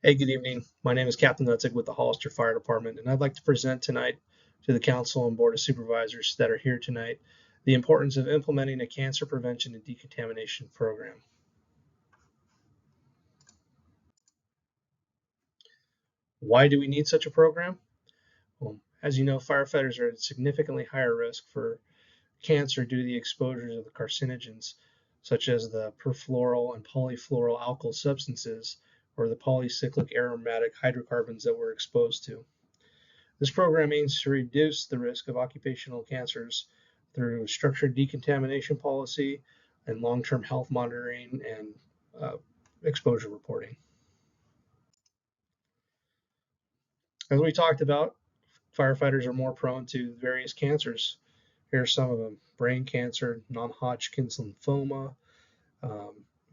Hey, good evening. My name is Captain Lutzig with the Hollister Fire Department, and I'd like to present tonight to the Council and Board of Supervisors that are here tonight the importance of implementing a cancer prevention and decontamination program. Why do we need such a program? Well, as you know, firefighters are at significantly higher risk for cancer due to the exposures of the carcinogens, such as the perfluoral and polyfluoral alkyl substances or the polycyclic aromatic hydrocarbons that we're exposed to. This program aims to reduce the risk of occupational cancers through structured decontamination policy and long-term health monitoring and exposure reporting. As we talked about, firefighters are more prone to various cancers. Here are some of them: brain cancer, non-Hodgkin's lymphoma,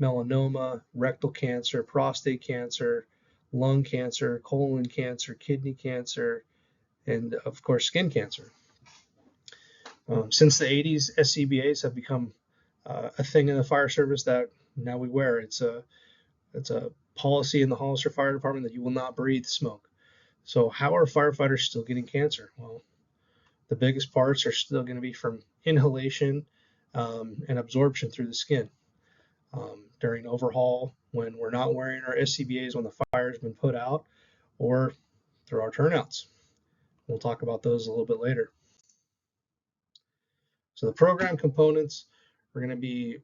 melanoma, rectal cancer, prostate cancer, lung cancer, colon cancer, kidney cancer, and of course skin cancer. Since the 80s, SCBAs have become a thing in the fire service that now we wear. It's a policy in the Hollister Fire Department that you will not breathe smoke. So how are firefighters still getting cancer? Well, the biggest parts are still going to be from inhalation and absorption through the skin. During overhaul, when we're not wearing our SCBAs when the fire has been put out, or through our turnouts. We'll talk about those a little bit later. So the program components are going to be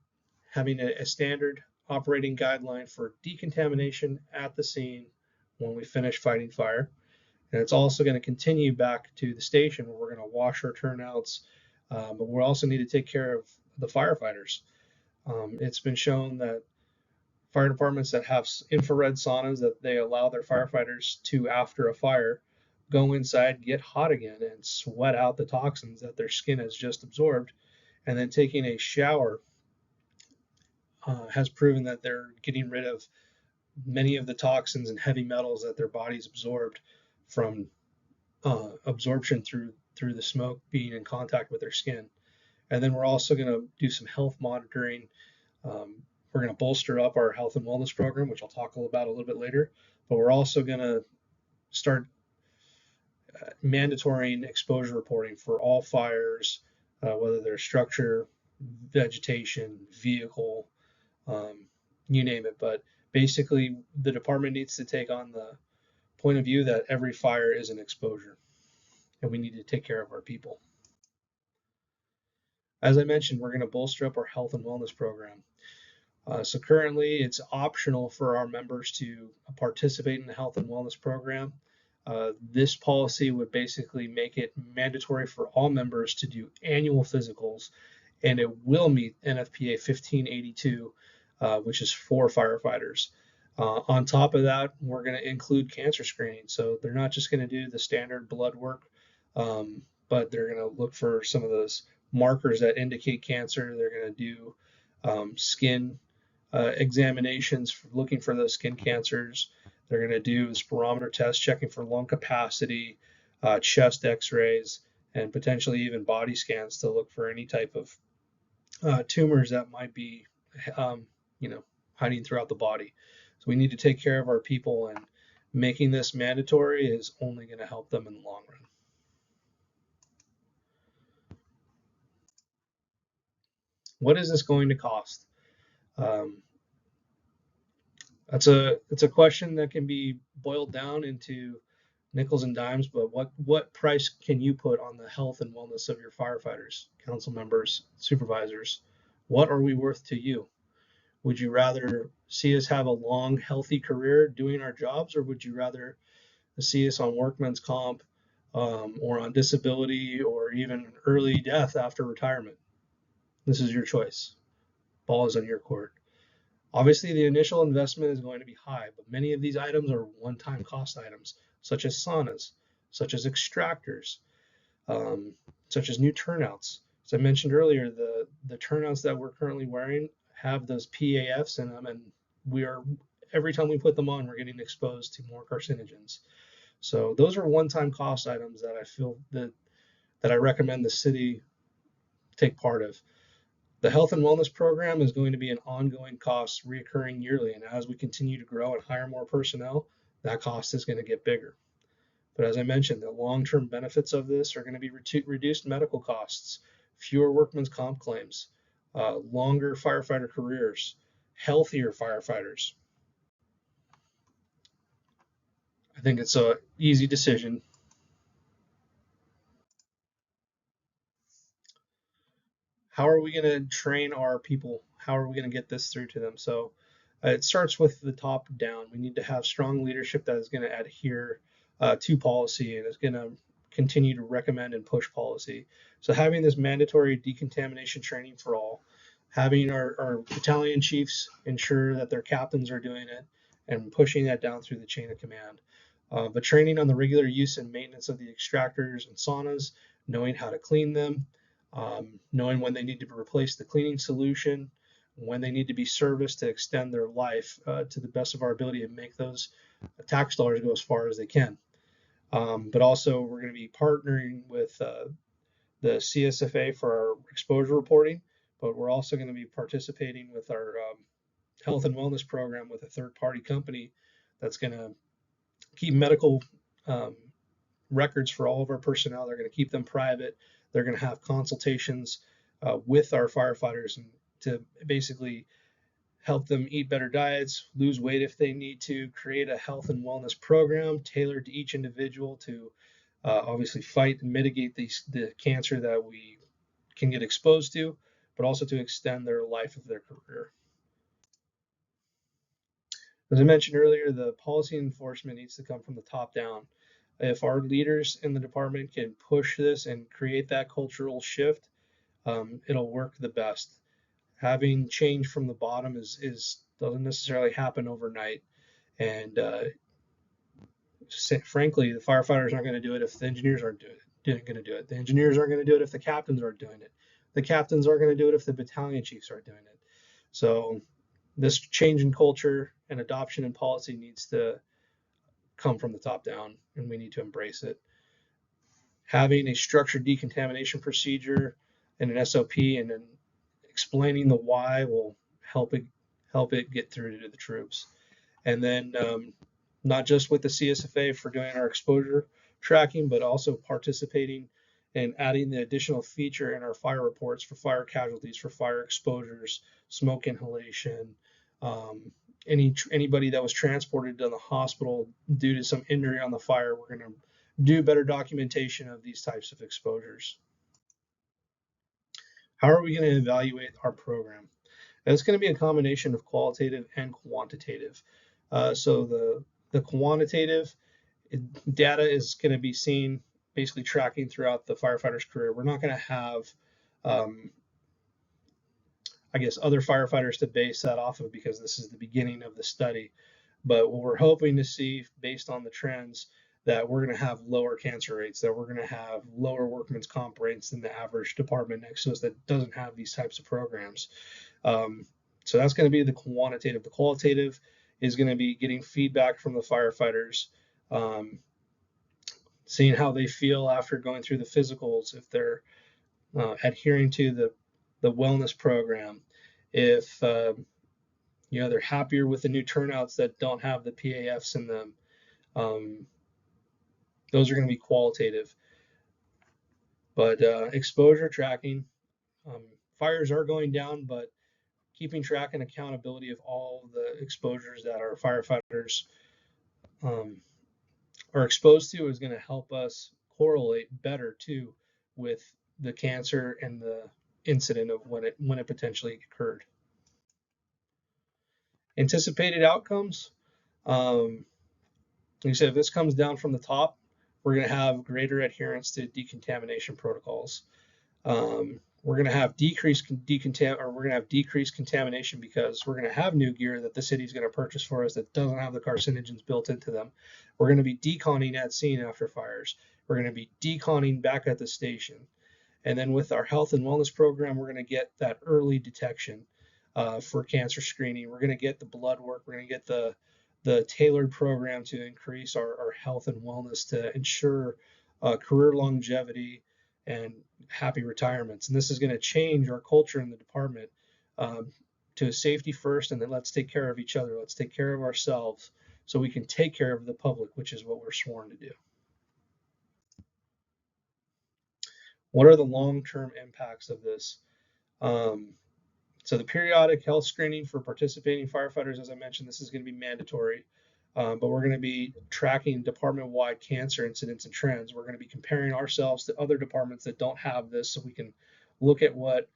having a standard operating guideline for decontamination at the scene when we finish fighting fire. And it's also going to continue back to the station where we're going to wash our turnouts, but we also need to take care of the firefighters. It's been shown that fire departments that have infrared saunas that they allow their firefighters to, after a fire, go inside, get hot again, and sweat out the toxins that their skin has just absorbed. And then taking a shower has proven that they're getting rid of many of the toxins and heavy metals that their bodies absorbed from absorption through the smoke being in contact with their skin. And then we're also going to do some health monitoring. We're going to bolster up our health and wellness program, which I'll talk about a little bit later. But we're also going to start mandatory exposure reporting for all fires, whether they're structure, vegetation, vehicle, you name it. But basically, the department needs to take on the point of view that every fire is an exposure, and we need to take care of our people. As I mentioned, we're going to bolster up our health and wellness program. So currently, it's optional for our members to participate in the health and wellness program. This policy would basically make it mandatory for all members to do annual physicals, and it will meet NFPA 1582, which is for firefighters. On top of that, we're going to include cancer screening. So they're not just going to do the standard blood work, but they're going to look for some of those markers that indicate cancer. They're going to do skin examinations, looking for those skin cancers. They're going to do spirometer tests, checking for lung capacity, chest x-rays, and potentially even body scans to look for any type of tumors that might be hiding throughout the body. So we need to take care of our people, and making this mandatory is only going to help them in the long run. What is this going to cost? It's a question that can be boiled down into nickels and dimes, but what price can you put on the health and wellness of your firefighters, council members, supervisors? What are we worth to you? Would you rather see us have a long, healthy career doing our jobs, or would you rather see us on workman's comp or on disability or even early death after retirement? This is your choice. Ball is on your court. Obviously, the initial investment is going to be high, but many of these items are one-time cost items, such as saunas, such as extractors, such as new turnouts. As I mentioned earlier, the turnouts that we're currently wearing have those PAFs in them, and every time we put them on, we're getting exposed to more carcinogens. So those are one-time cost items that I feel that I recommend the city take part of. The health and wellness program is going to be an ongoing cost, reoccurring yearly, and as we continue to grow and hire more personnel, that cost is going to get bigger. But as I mentioned, the long-term benefits of this are going to be reduced medical costs, fewer workman's comp claims, longer firefighter careers, healthier firefighters. I think it's a easy decision. How are we going to train our people? How are we going to get this through to them? So it starts with the top down. We need to have strong leadership that is going to adhere to policy and is going to continue to recommend and push policy. So having this mandatory decontamination training for all, having our battalion chiefs ensure that their captains are doing it and pushing that down through the chain of command. But training on the regular use and maintenance of the extractors and saunas, knowing how to clean them, knowing when they need to replace the cleaning solution, when they need to be serviced to extend their life to the best of our ability and make those tax dollars go as far as they can. But also, we're going to be partnering with the CSFA for our exposure reporting, but we're also going to be participating with our health and wellness program with a third party company that's going to keep medical records for all of our personnel. They're going to keep them private. They're going to have consultations with our firefighters and to basically help them eat better diets, lose weight if they need to, create a health and wellness program tailored to each individual to obviously fight and mitigate the cancer that we can get exposed to, but also to extend their life of their career. As I mentioned earlier, the policy enforcement needs to come from the top down. If our leaders in the department can push this and create that cultural shift, it'll work the best. Having change from the bottom is doesn't necessarily happen overnight, and frankly, the firefighters aren't going to do it if the engineers aren't going to do it. The engineers aren't going to do it if the captains aren't doing it. The captains aren't going to do it if the battalion chiefs aren't doing it. So this change in culture and adoption in policy needs to come from the top down, and we need to embrace it. Having a structured decontamination procedure and an SOP and then explaining the why will help it get through to the troops. And then not just with the CSFA for doing our exposure tracking, but also participating and adding the additional feature in our fire reports for fire casualties, for fire exposures, smoke inhalation, anybody that was transported to the hospital due to some injury on the fire. We're going to do better documentation of these types of exposures. How are we going to evaluate our program? And it's going to be a combination of qualitative and quantitative. So the quantitative data is going to be seen basically tracking throughout the firefighter's career. We're not going to have, I guess, other firefighters to base that off of because this is the beginning of the study. But what we're hoping to see based on the trends that we're going to have lower cancer rates, that we're going to have lower workman's comp rates than the average department next to us that doesn't have these types of programs. So that's going to be the quantitative. The qualitative is going to be getting feedback from the firefighters, seeing how they feel after going through the physicals, if they're adhering to the wellness program, if they're happier with the new turnouts that don't have the PAFs in them. Those are going to be qualitative. But exposure tracking, fires are going down, but keeping track and accountability of all the exposures that our firefighters are exposed to is going to help us correlate better too with the cancer and the incident of when it potentially occurred. Anticipated outcomes. Like I said, if this comes down from the top, we're going to have greater adherence to decontamination protocols. We're going to have decreased contamination because we're going to have new gear that the city is going to purchase for us that doesn't have the carcinogens built into them. We're going to be deconning at scene after fires. We're going to be deconning back at the station. And then with our health and wellness program, we're going to get that early detection for cancer screening. We're going to get the blood work. We're going to get the tailored program to increase our health and wellness to ensure career longevity and happy retirements. And this is going to change our culture in the department to safety first, and then let's take care of each other. Let's take care of ourselves so we can take care of the public, which is what we're sworn to do. What are the long-term impacts of this? So the periodic health screening for participating firefighters, as I mentioned, this is going to be mandatory, but we're going to be tracking department-wide cancer incidents and trends. We're going to be comparing ourselves to other departments that don't have this, so we can look at what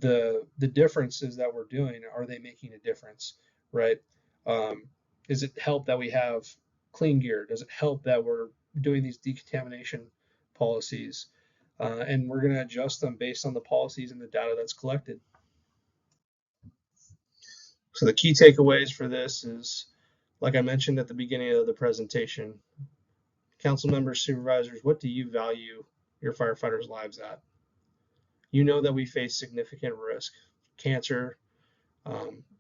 the differences that we're doing. Are they making a difference, right? Does it help that we have clean gear? Does it help that we're doing these decontamination policies? And we're going to adjust them based on the policies and the data that's collected. So the key takeaways for this is, like I mentioned at the beginning of the presentation, council members, supervisors, what do you value your firefighters' lives at? You know that we face significant risk, cancer,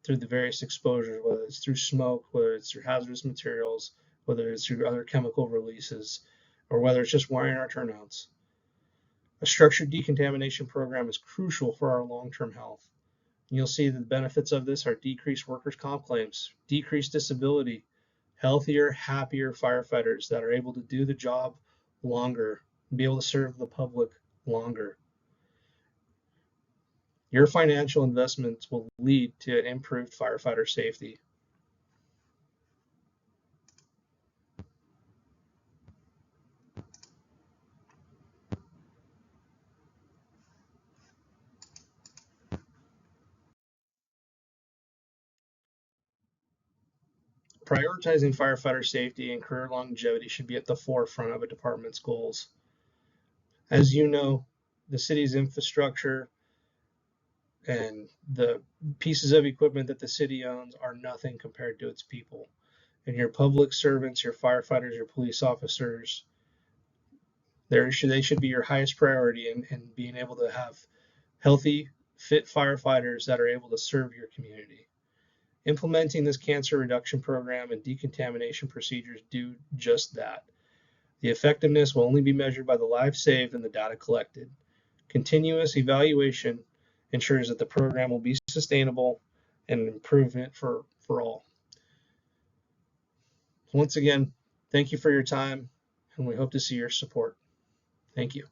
through the various exposures, whether it's through smoke, whether it's through hazardous materials, whether it's through other chemical releases, or whether it's just wiring our turnouts. A structured decontamination program is crucial for our long-term health. You'll see the benefits of this are decreased workers' comp claims, decreased disability, healthier, happier firefighters that are able to do the job longer, be able to serve the public longer. Your financial investments will lead to improved firefighter safety. Prioritizing firefighter safety and career longevity should be at the forefront of a department's goals. As you know, the city's infrastructure and the pieces of equipment that the city owns are nothing compared to its people. And your public servants, your firefighters, your police officers, they should be your highest priority in being able to have healthy, fit firefighters that are able to serve your community. Implementing this cancer reduction program and decontamination procedures do just that. The effectiveness will only be measured by the lives saved and the data collected. Continuous evaluation ensures that the program will be sustainable and an improvement for all. Once again, thank you for your time, and we hope to see your support. Thank you.